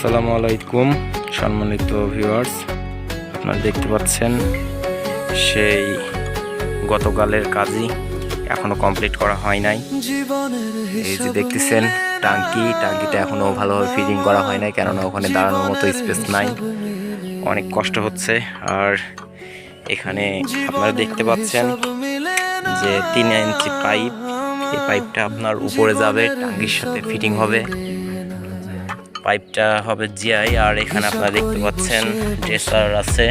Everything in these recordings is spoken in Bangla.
আসসালামু আলাইকুম সম্মানিত ভিউয়ার্স, আপনারা দেখতে পাচ্ছেন সেই গতকালের কাজই এখনো কমপ্লিট করা হয় নাই। এই যে দেখতেছেন টাঙ্কিটা এখনো ভালোভাবে ফিটিং করা হয় নাই, কেননা ওখানে দাঁড়ানোর মতো স্পেস নাই, অনেক কষ্ট হচ্ছে। আর এখানে আপনারা দেখতে পাচ্ছেন যে 3 ইঞ্চি পাইপ, এই পাইপটা আপনার উপরে যাবে, টাঙ্কির সাথে ফিটিং হবে, পাইপটা হবে জিআই। আর এখানে আপনারা দেখতে পাচ্ছেন ড্রেসার আছে,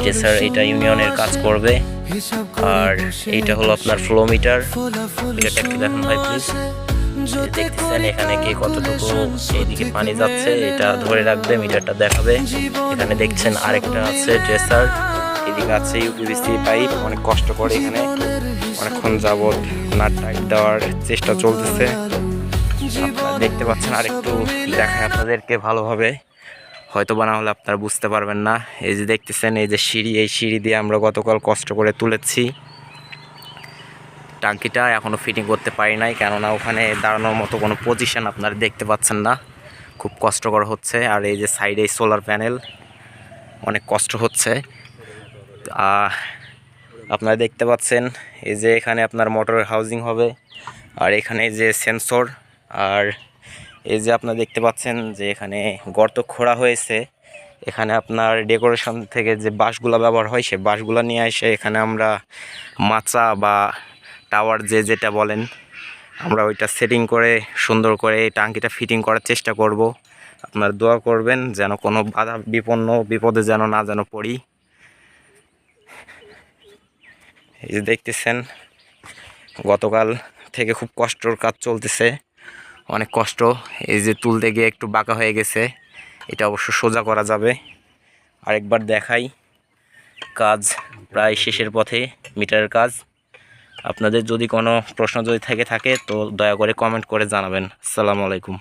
ড্রেসার এটা ইউনিয়নের কাজ করবে। আর এইটা হলো আপনার ফ্লো মিটার, মিটারটা একটু দেখুন ভাই প্লিজ। দেখতেছেন এখানে কি কতটুকু এইদিকে পানি যাচ্ছে, এটা ধরে রাখবে, মিটারটা দেখাবে। এখানে দেখছেন আরেকটা আছে ড্রেসার, এদিকে আছে ইউপিভিসি পাইপ। অনেক কষ্ট করে এখানে অনেকক্ষণ যাবত নাট টাইট দেওয়ার চেষ্টা চলতেছে। আপনারা দেখতে পাচ্ছেন, আরেকটু দেখায় আপনাদেরকে ভালোভাবে, হয়তো বা না হলে আপনারা বুঝতে পারবেন না। এই যে দেখতেছেন এই যে সিঁড়ি, এই সিঁড়ি দিয়ে আমরা গতকাল কষ্ট করে তুলেছি। টাঙ্কিটা এখনও ফিটিং করতে পারি নাই, কেননা ওখানে দাঁড়ানোর মতো কোনো পজিশন আপনারা দেখতে পাচ্ছেন না, খুব কষ্টকর হচ্ছে। আর এই যে সাইডে সোলার প্যানেল, অনেক কষ্ট হচ্ছে। আপনারা দেখতে পাচ্ছেন এই যে এখানে আপনার মোটরের হাউজিং হবে, আর এখানে যে সেন্সর, আর এই যে আপনারা দেখতে পাচ্ছেন যে এখানে গর্ত খোঁড়া হয়েছে। এখানে আপনার ডেকোরেশন থেকে যে বাঁশগুলো ব্যবহার হয়, সে বাঁশগুলো নিয়ে এসে এখানে আমরা মাচা বা টাওয়ার যেটা বলেন, আমরা ওইটা সেটিং করে সুন্দর করে টাঙ্কিটা ফিটিং করার চেষ্টা করব। আপনারা দোয়া করবেন যেন কোনো বাধা বিপদে যেন না পড়ি। এই যে দেখতেছেন গতকাল থেকে খুব কষ্টর কাজ চলতেছে, অনেক কষ্ট। এই যে তুলতে গিয়ে একটু বাঁকা হয়ে গেছে, এটা অবশ্য সোজা করা যাবে। আরেকবার দেখাই, কাজ প্রায় শেষের পথে, মিটারের কাজ। আপনাদের যদি কোনো প্রশ্ন যদি থেকে থাকে তো দয়া করে কমেন্ট করে জানাবেন। আসসালামু আলাইকুম।